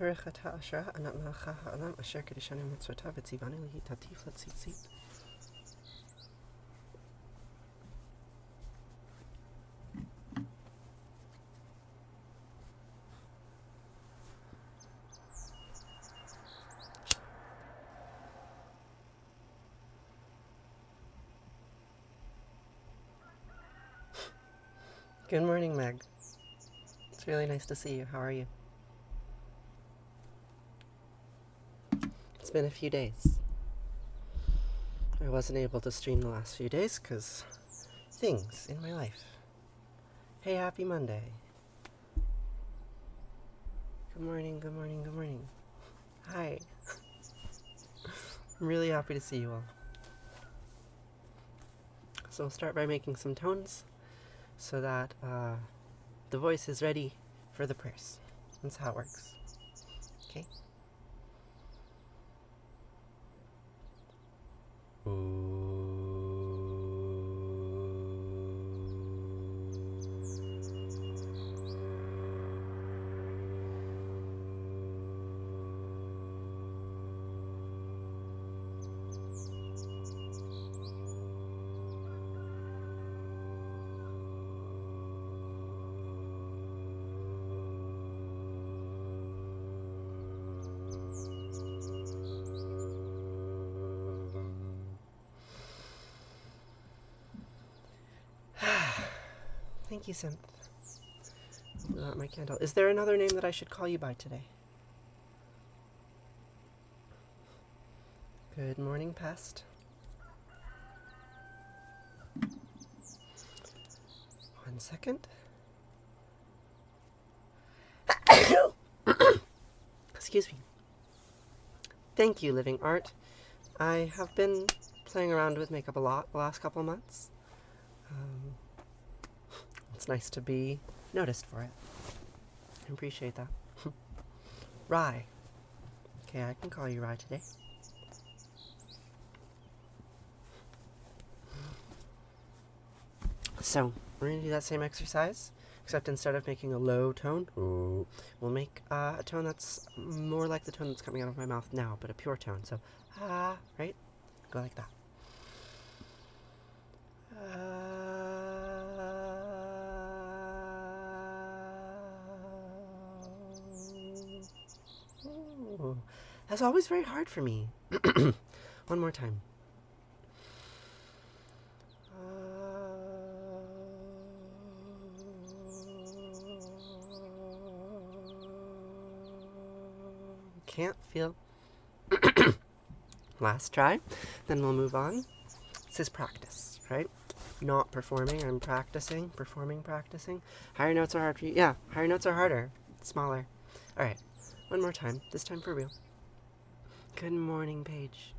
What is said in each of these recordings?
Parachata Ashra Anat Malacha Ha'alam Asher Kedishanu Mitzvotav V'tzivanu Lihi Tatif L'tzitzit. Good morning, Meg. It's really nice to see you. How are you? It's been a few days. I wasn't able to stream the last few days because things in my life. Hey, happy Monday. Good morning, good morning, good morning. Hi. I'm really happy to see you all. So we'll start by making some tones so that the voice is ready for the prayers. That's how it works. Okay? Thank you, Synth. Blow out my candle. Is there another name that I should call you by today? Good morning, Pest. One second. Excuse me. Thank you, Living Art. I have been playing around with makeup a lot the last couple months. It's nice to be noticed for it. I appreciate that. Rye. Okay, I can call you Rye today. So, we're going to do that same exercise, except instead of making a low tone, we'll make a tone that's more like the tone that's coming out of my mouth now, but a pure tone. So, right? Go like that. That's always very hard for me. One more time. Can't feel. Last try. Then we'll move on. This is practice, right? Not performing. I'm practicing. Performing, practicing. Higher notes are hard for you. Yeah, higher notes are harder. Smaller. All right. One more time. This time for real. Good morning, Paige.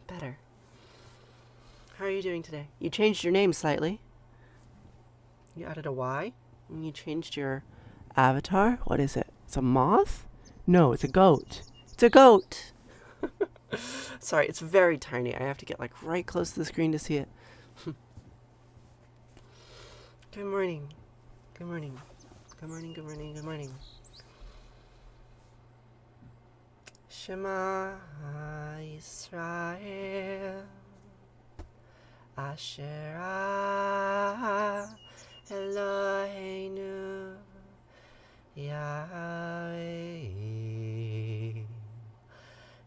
Better. How are you doing today? You changed your name slightly. You added a Y, and you changed your avatar. What is it? It's a moth? No, it's a goat. It's a goat! Sorry, it's very tiny. I have to get like right close to the screen to see it. Good morning. Good morning. Good morning, good morning, good morning. Shema Yisrael Asher Eloheinu Yahweh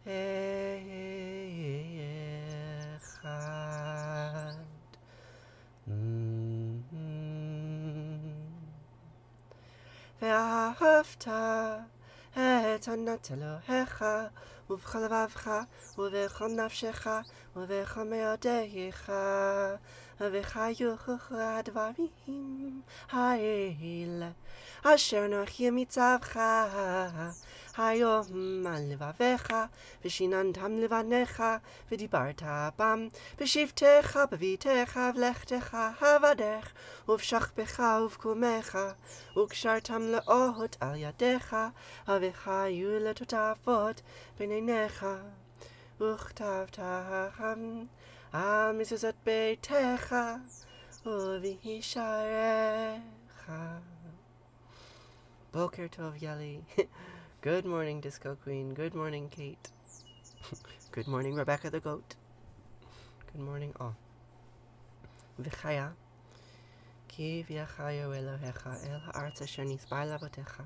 Echad. ואהבת את ענת אלוהיך ובכל לבבך ובכל נפשך ובכל מאודך וחיוך הדברים האלה אשר אנוכי מצווך היום על לבביך, ושיננתם לבניך, ודיברת בם, בשבתך, בביתך, ולכתך, עבדך, ובשכבך ובקומך, וקשרתם לאות על ידיך, וחיו לטוטפות בין עיניך, וכתבתם על מזוזות ביתך, ובשעריך. Boker Tov Yeli. Good morning, Disco Queen. Good morning, Kate. Good morning, Rebecca the Goat. Good morning, all. V'chaya. Ki v'yachayo Elohecha el ha'artz asher nisbai lavotecha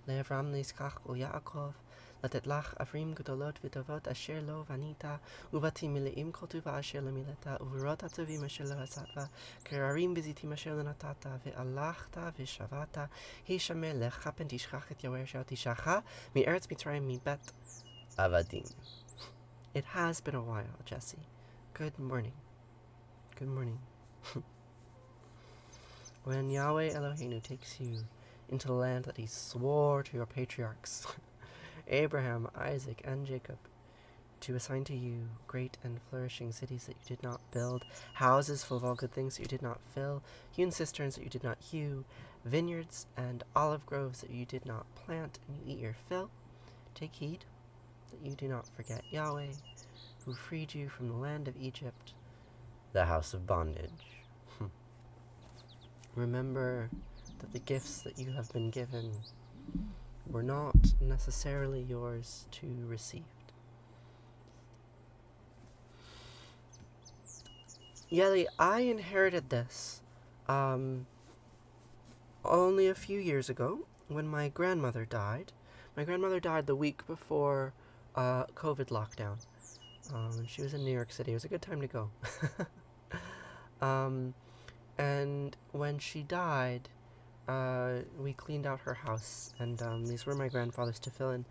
le'Avram le'Yitzchak u'Yaakov לתת לך עברים גדולות וטובות אשר לא בנית, ובתים מלאים כל טובה אשר לא מילאת, וברות הטובים אשר לא עשת, כררים וזיתים אשר לא נתת, והלכת ושבת, הישמר לך פן תשכח את יהוה אשר תשכח מארץ מצרים מבית עבדים. It has been a while, Jesse. Good morning. Good morning. When Yahweh Eloheinu takes you into the land that he swore to your patriarchs, Abraham, Isaac, and Jacob, to assign to you great and flourishing cities that you did not build, houses full of all good things that you did not fill, hewn cisterns that you did not hew, vineyards and olive groves that you did not plant, and you eat your fill. Take heed that you do not forget Yahweh, who freed you from the land of Egypt, the house of bondage. Remember that the gifts that you have been given were not necessarily yours to receive. Yeli, I inherited this only a few years ago when my grandmother died. My grandmother died the week before COVID lockdown. She was in New York City. It was a good time to go. And when she died, we cleaned out her house, and these were my grandfather's tefillin.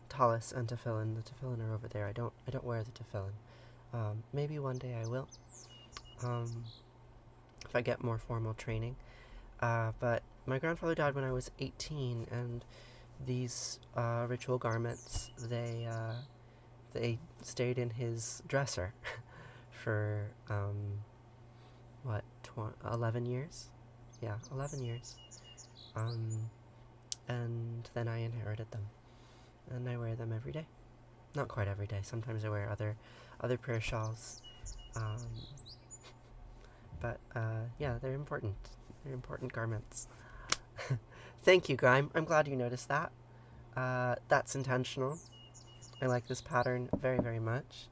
Talis and tefillin. The tefillin are over there. I don't wear the tefillin. Maybe one day I will, if I get more formal training. But my grandfather died when I was 18, and these ritual garments, they stayed in his dresser for 11 years? Yeah, 11 years. And then I inherited them, and I wear them every day. Not quite every day. Sometimes I wear other prayer shawls. But they're important. They're important garments. Thank you, Guy. I'm glad you noticed that. That's intentional. I like this pattern very, very much.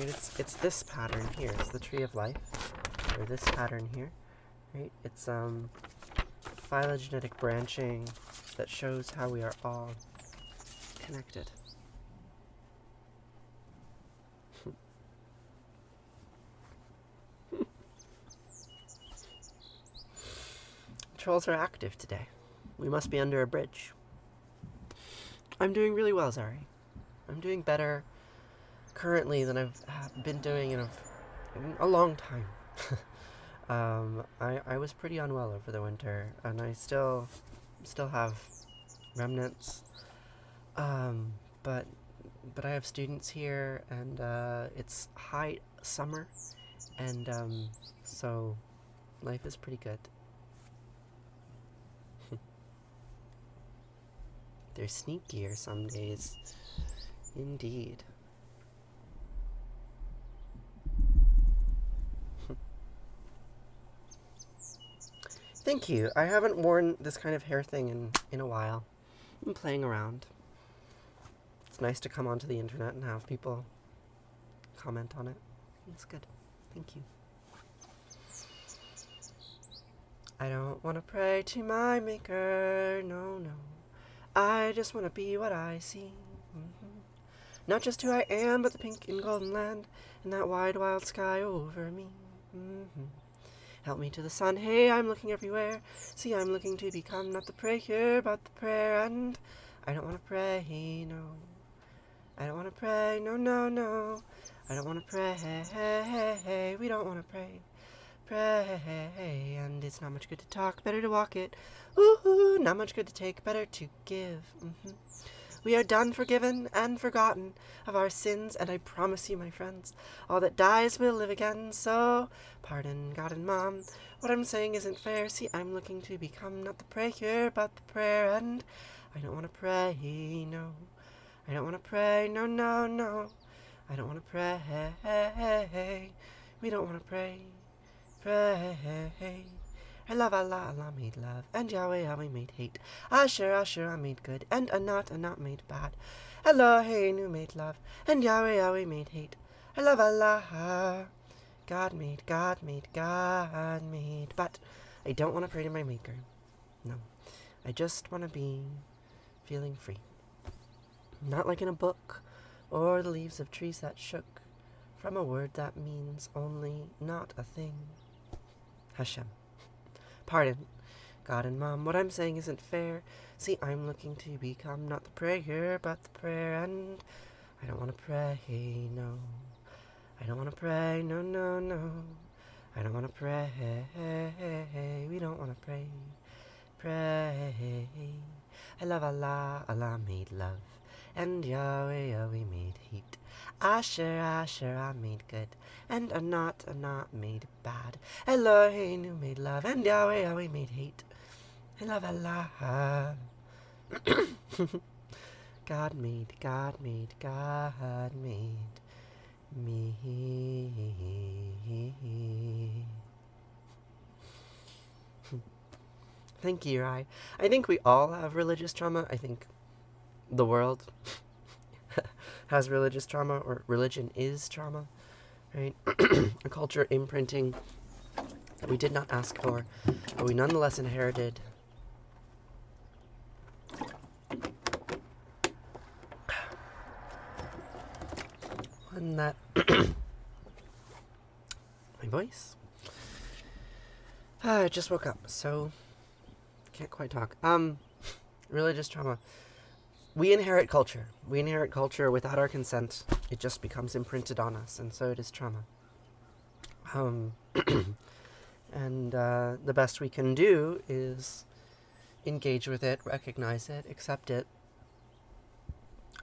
It's this pattern here. It's the tree of life, or this pattern here, right? It's phylogenetic branching that shows how we are all connected. Trolls are active today. We must be under a bridge. I'm doing really well, Zari. I'm doing better currently than I've been doing in a long time. I was pretty unwell over the winter, and I still have remnants. But I have students here, and it's high summer, and so life is pretty good. They're sneakier some days, indeed. Thank you. I haven't worn this kind of hair thing in a while. I'm playing around. It's nice to come onto the internet and have people comment on it. It's good. Thank you. I don't want to pray to my maker, no. I just want to be what I see. Not just who I am, but the pink and golden land and that wide, wild sky over me. Help me to the sun. Hey, I'm looking everywhere. See, I'm looking to become not the prayer, but the prayer. And I don't want to pray, no. I don't want to pray, no. I don't want to pray. We don't want to pray. pray. And it's not much good to talk, better to walk it. Ooh, not much good to take, better to give. We are done, forgiven, and forgotten of our sins, and I promise you, my friends, all that dies will live again. So, pardon, God and Mom, what I'm saying isn't fair. See, I'm looking to become not the prayer, but the prayer, and I don't want to pray, no. I don't want to pray, no, no, no. I don't want to pray. We don't want to pray. I love Allah, Allah made love, and Yahweh, Yahweh made hate. Asher, Asher, I made good, and Anat, Anat made bad. Eloheinu made love, and Yahweh, Yahweh made hate. I love Allah. God made, God made, God made. But I don't want to pray to my Maker. No. I just want to be feeling free. Not like in a book, or the leaves of trees that shook, from a word that means only not a thing. Hashem. Pardon, God and Mom, what I'm saying isn't fair. See, I'm looking to become not the prayer, but the prayer, and I don't want to pray, no. I don't want to pray, no, no, no. I don't want to pray, we don't want to pray. I love Allah, Allah made love, and Yahweh, Yahweh made hate. Asher, Asher, I made good, and Anat, Anat made bad. Eloheinu made love, and Yahweh, Yahweh made hate. I love Allah. God made, God made, God made me. Thank you, Rai. I think we all have religious trauma. I think the world has religious trauma, or religion is trauma, right? A culture imprinting that we did not ask for, but we nonetheless inherited. One that my voice. I just woke up, so can't quite talk. Religious trauma. We inherit culture. We inherit culture without our consent. It just becomes imprinted on us, and so it is trauma. And the best we can do is engage with it, recognize it, accept it,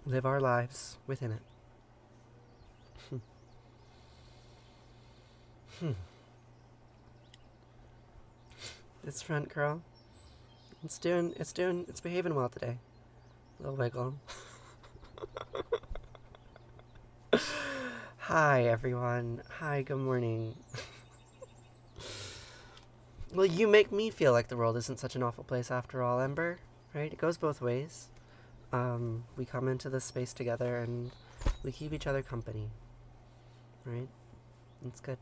live our lives within it. This front curl, it's behaving well today. Little wiggle. Hi, everyone. Hi, good morning. Well, you make me feel like the world isn't such an awful place after all, Ember. Right? It goes both ways. We come into this space together and we keep each other company. Right? It's good.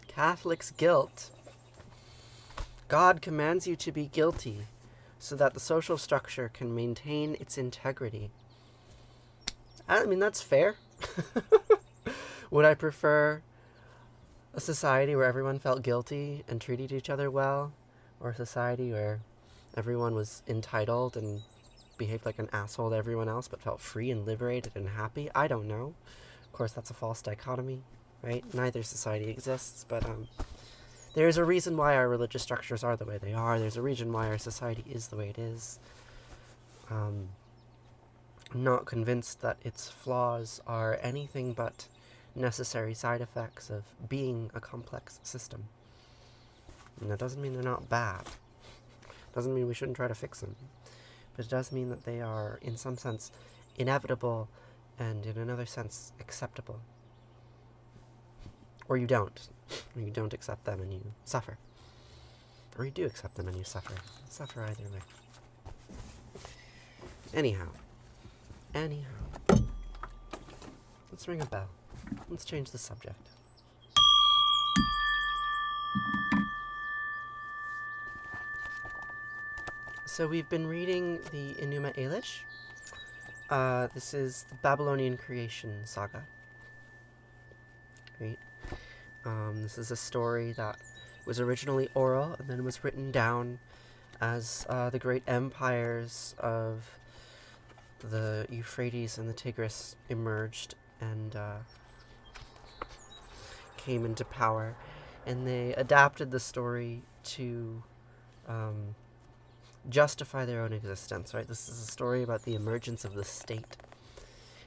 Catholic's guilt. God commands you to be guilty so that the social structure can maintain its integrity. I mean, that's fair. Would I prefer a society where everyone felt guilty and treated each other well, or a society where everyone was entitled and behaved like an asshole to everyone else but felt free and liberated and happy? I don't know. Of course, that's a false dichotomy, right? Neither society exists, but there's a reason why our religious structures are the way they are. There's a reason why our society is the way it is. I'm not convinced that its flaws are anything but necessary side effects of being a complex system. And that doesn't mean they're not bad. Doesn't mean we shouldn't try to fix them. But it does mean that they are, in some sense, inevitable, and in another sense, acceptable. Or you don't. Or you don't accept them and you suffer. Or you do accept them and you suffer. Suffer either way. Anyhow. Let's ring a bell. Let's change the subject. So we've been reading the Enuma Elish. This is the Babylonian creation saga. Right? This is a story that was originally oral and then was written down as the great empires of the Euphrates and the Tigris emerged and came into power, and they adapted the story to justify their own existence, right? This is a story about the emergence of the state.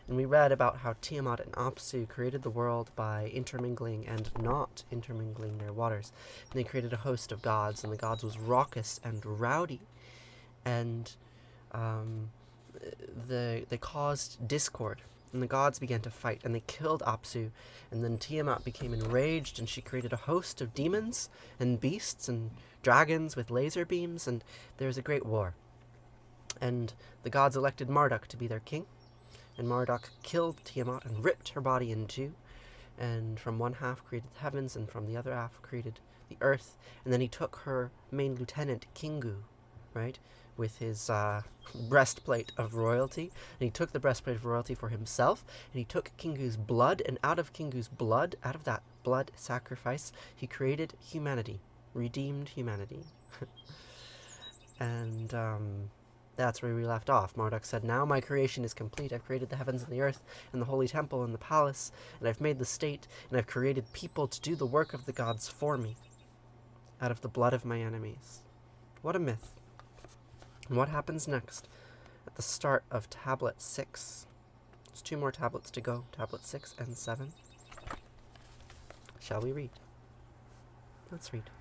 And we read about how Tiamat and Apsu created the world by intermingling and not intermingling their waters. And they created a host of gods, and the gods was raucous and rowdy. And they caused discord. And the gods began to fight, and they killed Apsu. And then Tiamat became enraged, and she created a host of demons and beasts and dragons with laser beams, and there was a great war. And the gods elected Marduk to be their king. And Marduk killed Tiamat and ripped her body in two, and from one half created the heavens, and from the other half created the earth. And then he took her main lieutenant, Kingu, right, with his breastplate of royalty, and he took the breastplate of royalty for himself, and he took Kingu's blood, and out of Kingu's blood, out of that blood sacrifice, he created humanity, redeemed humanity. And that's where we left off. Marduk said, "Now my creation is complete. I've created the heavens and the earth and the holy temple and the palace, and I've made the state, and I've created people to do the work of the gods for me, out of the blood of my enemies." What a myth. And what happens next? At the start of Tablet 6. There's 2 more tablets to go, Tablet 6 and 7. Shall we read? Let's read.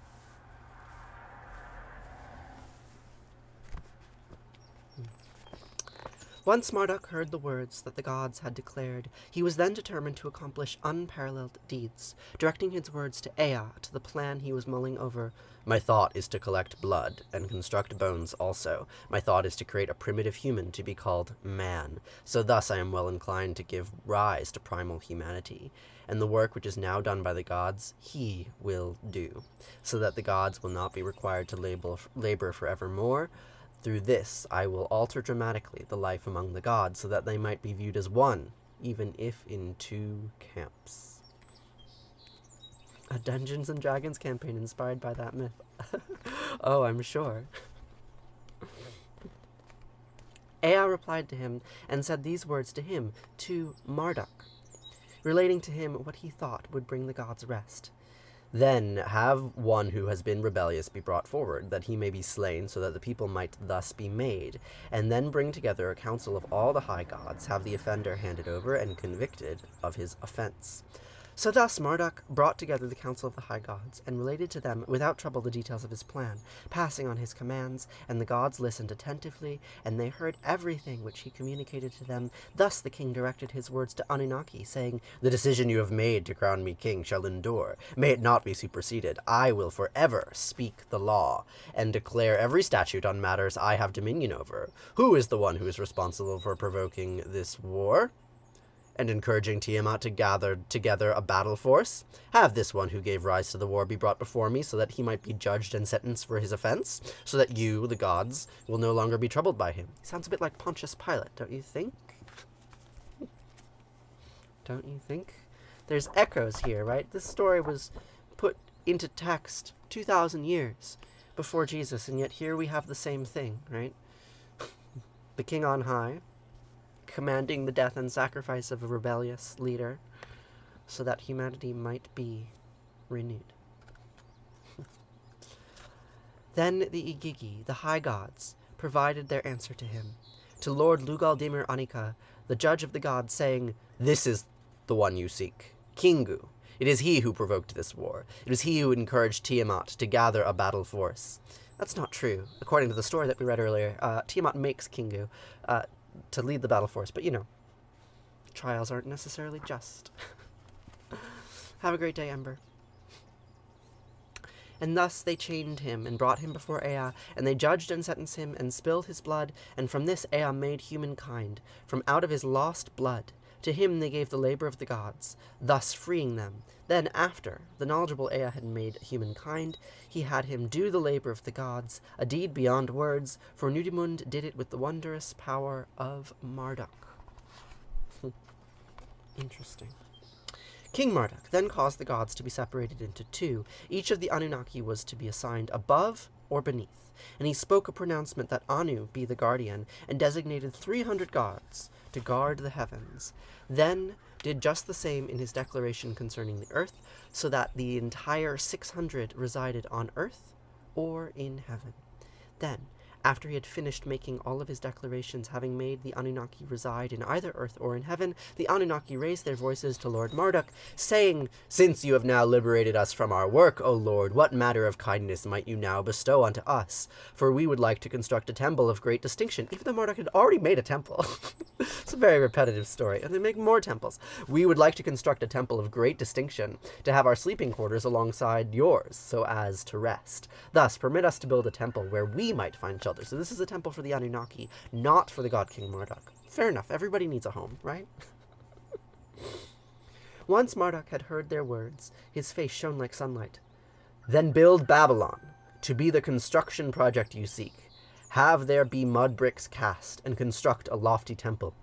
Once Marduk heard the words that the gods had declared, he was then determined to accomplish unparalleled deeds, directing his words to Ea, to the plan he was mulling over. "My thought is to collect blood, and construct bones also. My thought is to create a primitive human to be called man. So thus I am well inclined to give rise to primal humanity. And the work which is now done by the gods, he will do, so that the gods will not be required to labor forevermore. Through this, I will alter dramatically the life among the gods, so that they might be viewed as one, even if in 2 camps." A Dungeons & Dragons campaign inspired by that myth. Oh, I'm sure. Ea replied to him, and said these words to him, to Marduk, relating to him what he thought would bring the gods rest. "Then have one who has been rebellious be brought forward, that he may be slain, so that the people might thus be made. And then bring together a council of all the high gods, have the offender handed over and convicted of his offense." So thus Marduk brought together the council of the high gods, and related to them without trouble the details of his plan, passing on his commands, and the gods listened attentively, and they heard everything which he communicated to them. Thus the king directed his words to Anunnaki, saying, "The decision you have made to crown me king shall endure. May it not be superseded. I will forever speak the law, and declare every statute on matters I have dominion over. Who is the one who is responsible for provoking this war and encouraging Tiamat to gather together a battle force? Have this one who gave rise to the war be brought before me, so that he might be judged and sentenced for his offense, so that you, the gods, will no longer be troubled by him." Sounds a bit like Pontius Pilate, don't you think? Don't you think? There's echoes here, right? This story was put into text 2,000 years before Jesus, and yet here we have the same thing, right? The king on high commanding the death and sacrifice of a rebellious leader, so that humanity might be renewed. Then the Igigi, the high gods, provided their answer to him, to Lord Lugal-Dimir Anika, the judge of the gods, saying, "This is the one you seek, Kingu. It is he who provoked this war. It is he who encouraged Tiamat to gather a battle force." That's not true. According to the story that we read earlier, Tiamat makes Kingu to lead the battle force, but trials aren't necessarily just. Have a great day, Ember. "And thus they chained him, and brought him before Ea, and they judged and sentenced him, and spilled his blood, and from this Ea made humankind, from out of his lost blood. To him they gave the labor of the gods, thus freeing them. Then after the knowledgeable Ea had made humankind, he had him do the labor of the gods, a deed beyond words, for Nudimmud did it with the wondrous power of Marduk." Interesting. King Marduk then caused the gods to be separated into 2. Each of the Anunnaki was to be assigned above or beneath, and he spoke a pronouncement that Anu be the guardian, and designated 300 gods to guard the heavens. Then did just the same in his declaration concerning the earth, so that the entire 600 resided on earth or in heaven. Then, after he had finished making all of his declarations, having made the Anunnaki reside in either earth or in heaven, the Anunnaki raised their voices to Lord Marduk, saying, "Since you have now liberated us from our work, O Lord, what matter of kindness might you now bestow unto us? For we would like to construct a temple of great distinction," even though Marduk had already made a temple. It's a very repetitive story, and they make more temples. "We would like to construct a temple of great distinction, to have our sleeping quarters alongside yours, so as to rest. Thus, permit us to build a temple where we might find shelter." So this is a temple for the Anunnaki, not for the god King Marduk. Fair enough, everybody needs a home, right? Once Marduk had heard their words, his face shone like sunlight. "Then build Babylon, to be the construction project you seek. Have there be mud bricks cast, and construct a lofty temple."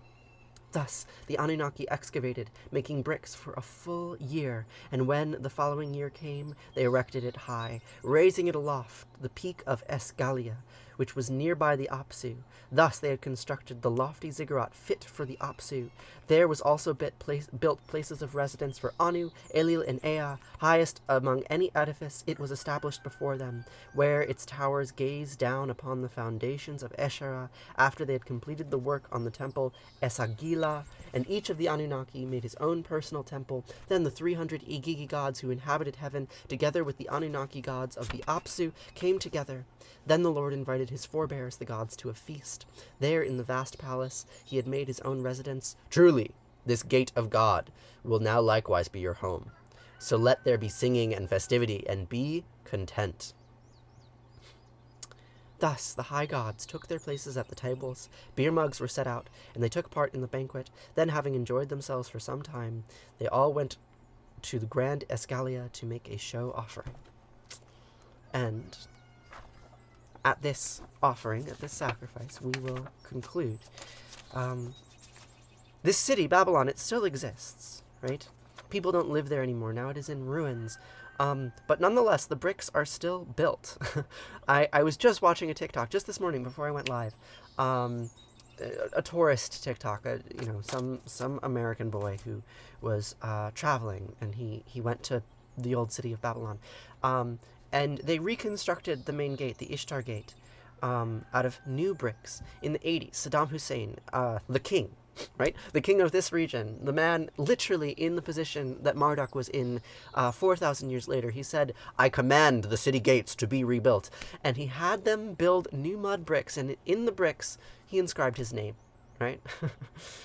Thus the Anunnaki excavated, making bricks for a full year, and when the following year came, they erected it high, raising it aloft the peak of Esgalia, which was nearby the Apsu. Thus they had constructed the lofty ziggurat fit for the Apsu. There was also built places of residence for Anu, Enlil, and Ea. Highest among any edifice, it was established before them, where its towers gazed down upon the foundations of Esharra, after they had completed the work on the temple Esagila, and each of the Anunnaki made his own personal temple. Then the 300 Igigi gods who inhabited heaven, together with the Anunnaki gods of the Apsu, came together. Then the Lord invited his forebears, the gods, to a feast. There, in the vast palace, he had made his own residence. "Truly, this gate of God will now likewise be your home. So let there be singing and festivity, and be content." Thus the high gods took their places at the tables, beer mugs were set out, and they took part in the banquet. Then, having enjoyed themselves for some time, they all went to the grand Esgalia to make a show offering. And at this offering, at this sacrifice, we will conclude. This city, Babylon, it still exists, right? People don't live there anymore. Now it is in ruins. But nonetheless, the bricks are still built. I was just watching a TikTok just this morning before I went live. A tourist TikTok, some American boy who was traveling, and he went to the old city of Babylon. And they reconstructed the main gate, the Ishtar Gate, out of new bricks in the 80s. Saddam Hussein, the king, right? The king of this region, the man literally in the position that Marduk was in 4,000 years later, he said, "I command the city gates to be rebuilt." And he had them build new mud bricks, and in the bricks, he inscribed his name, right?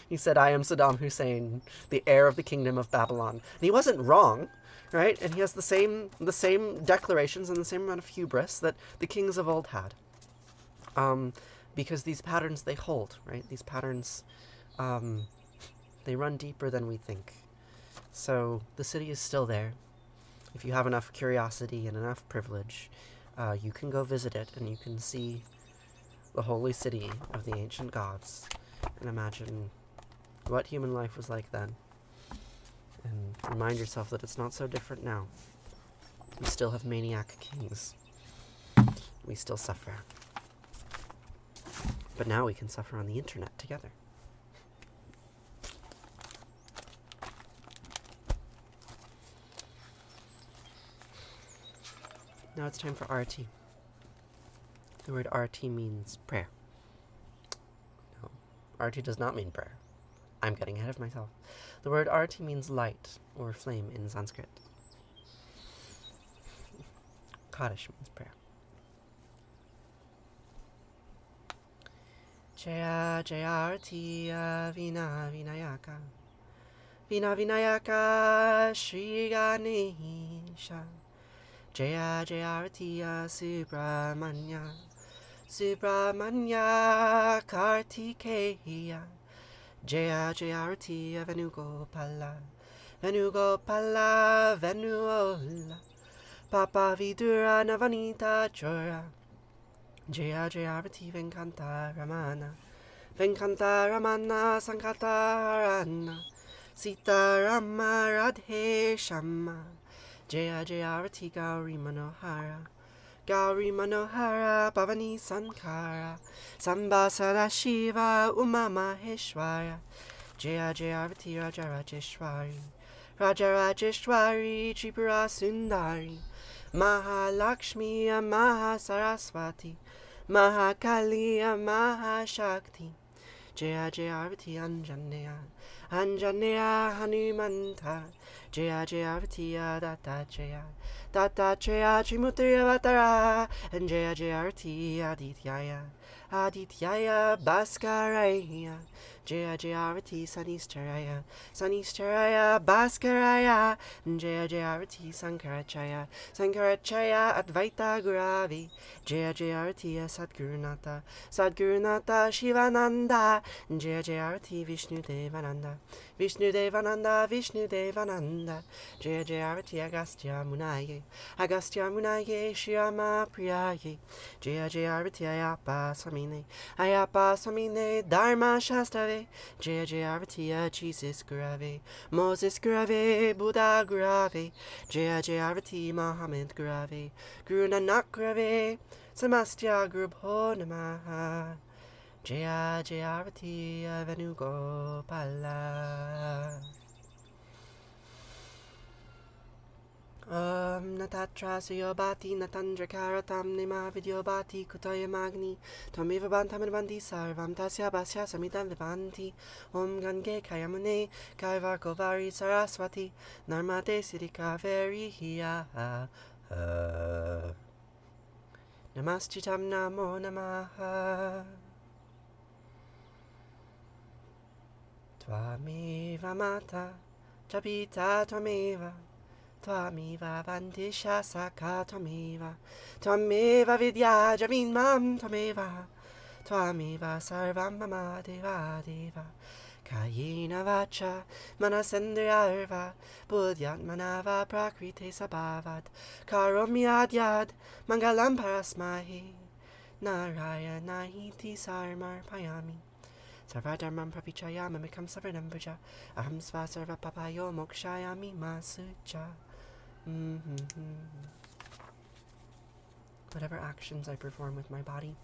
He said, "I am Saddam Hussein, the heir of the kingdom of Babylon." And he wasn't wrong, right? And he has the same declarations and the same amount of hubris that the kings of old had. Because these patterns, they hold, right? These patterns, they run deeper than we think. So the city is still there. If you have enough curiosity and enough privilege, you can go visit it, and you can see the holy city of the ancient gods and imagine what human life was like then. And remind yourself that it's not so different now. We still have maniac kings. We still suffer. But now we can suffer on the internet together. Now it's time for RT. The word RT means prayer. No, RT does not mean prayer. I'm getting ahead of myself. The word RT means light or flame in Sanskrit. Kaddish means prayer. Jaya Jaya Arti Vina Vinayaka Vina Vinayaka Shri Ganesha Jaya Jaya Arti Subramanya Subramanya Kartikeya Jaya Jaya Arti Venugopala Venugopala Venuola Papa Vidura Navanita Chora Jaya Jaya Arti Venkanta Ramana Sankata Sita Rama Radhe Shama Jaya Jaya Arti Gauri Manohara Bhavani Sankara Samba Sadashiva Uma Maheshwara Jaya Jayavati Raja Rajeshwari, Raja Rajeshwari Tripura Sundari, Mahalakshmi Maha Saraswati, Mahakali Mahashakti, Jaya Jayavati Anjaneya, Anjaneya Hanumanta, Jaya Jayavati Dattajaya, Dattajaya Trimutri Avatara, and Jaya Jayavati Adityaya, Adityaya Bhaskaraya, Jaya Jayavati Sanistaraya, Sanistaraya Bhaskaraya, Jaya Jayavati Sankarachaya, Sankarachaya Advaita Guravi, Jaya Jayavati Sadgurunata, Sadgurunata Shivananda, Jaya Jayavati Vishnu Devananda, Vishnu Devananda, Vishnu Devananda, Jaya Jayavati Agastya Munaye, Agastya Munaye Shyama Priyaye, Jaya Jayavati Ayapa Samine, Ayapa Samine Dharma Shastave, Jaya Jayavati Jesus Gurave, Moses Gurave, Buddha Gurave, Jaya Jayavati Muhammad Gurave, Guru Nanak Gurave, Samastya Gurubho Namaha, Jaya Jayavati Venugopala. Natatra Suyobati Natandra Karatam Nima Vidyobati Kutaya Magni Twamiva Bantamabandi Sarvam Tasya Basya Samitam Vivanti Om Gange Kayamune Kaivar Kovari Saraswati Narmate Siddhika Veri Hiya Namastitam Namo Namaha Twamiva Mata Chapita Twamiva Twamiva Vandisha Saka Twamiva Twamiva Vidya Javinmam Twamiva Twamiva Sarvam Mama Deva Deva Kayena Vacha Manasendriyarva Buddhyat Manava Prakrite Sabhavad Karomyad Yad Mangalam Parasmahi Narayana Hiti Sarmar Payami Sarvadharmam Pravichayama Mikam Savarnam Vraja Aham Sva Sarva Papayo Mokshayami Masucha. Whatever actions I perform with my body,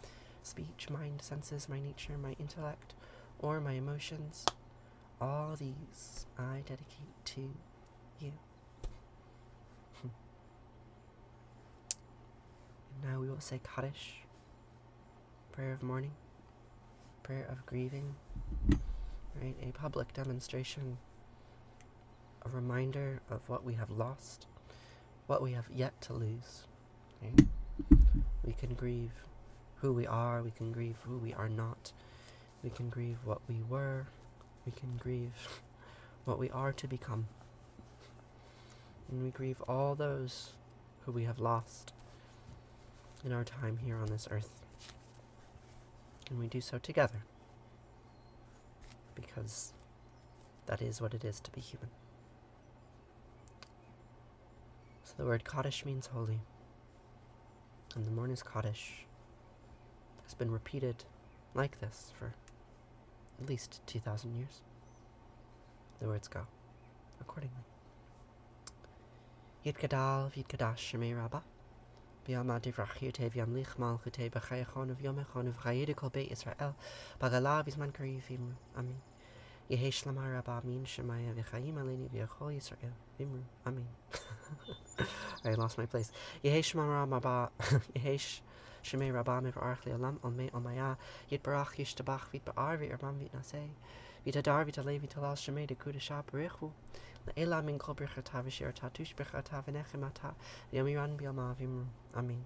speech, mind, senses, my nature, my intellect, or my emotions, all these I dedicate to you. And now we will say Kaddish, prayer of mourning, prayer of grieving, right? A public demonstration, a reminder of what we have lost, what we have yet to lose. Right? We can grieve who we are, we can grieve who we are not, we can grieve what we were, we can grieve what we are to become. And we grieve all those who we have lost in our time here on this earth. And we do so together, because that is what it is to be human. So the word Kaddish means holy, and the Mourner's Kaddish has been repeated like this for at least 2,000 years. The words go accordingly. Yid Gadal, Vid Gadash, Shemei Rabbah, Biama Divrach Yute, Viam Lich Malchute, Bachayachon of Yomechon of Chayidikol Be Israel, Bagalav is man Karifim, Amen. Yehesh Lama Rabba Min Shemaya Vichayim Aleni Viachol Yisrael Vimru Amen. I lost my place. Yehesh Lama Rabba Yehesh Shemay Rabba Mev Archli Alam Alme Almaya Yit Barach Yishtabach Vit Ba'ar Vit Armam Vit Naseh Vit Adar Vit Alev Vit Alal Shemay De Kudashab Rechu Le'ela Min Kol Birchata V'Shir Tatush Birchata V'Nechemata V'Yamiran Bi'Alma Vimru Amen.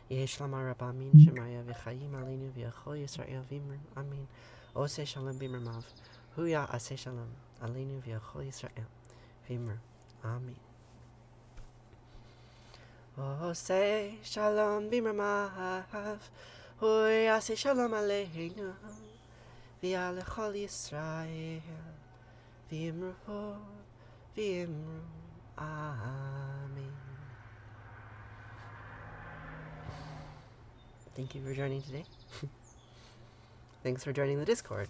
Yehesh Lama Rabba Min Shemaya Vichayim Aleni Viachol Yisrael Vimru Amen. Ose Shalom Bimru Mav Huya Aseh Shalom Aleinu V'Yachol Yisrael Vimru Amen. Ose Shalom Bimru Mav Huya Aseh Shalom Aleinu V'Yachol Yisrael Vimru Vimru Amen. Thank you for joining today. Thanks for joining the Discord,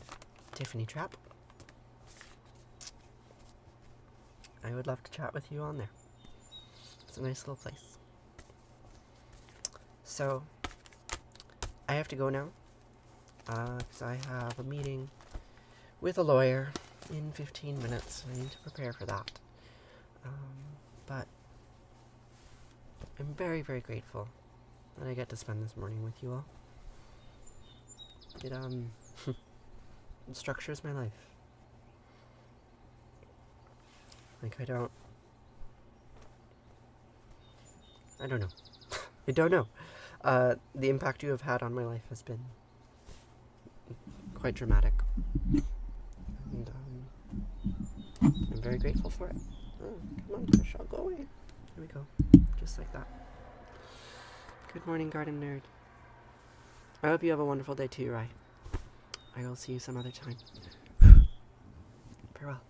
Tiffany Trapp. I would love to chat with you on there. It's a nice little place. So, I have to go now, because I have a meeting with a lawyer in 15 minutes. I need to prepare for that. But I'm very, very grateful that I get to spend this morning with you all. It, it structures my life. Like, I don't know. I don't know. The impact you have had on my life has been quite dramatic. And, I'm very grateful for it. Oh, come on, Krish, I'll go away. Here we go. Just like that. Good morning, garden nerd. I hope you have a wonderful day too, Rai. I will see you some other time. Farewell.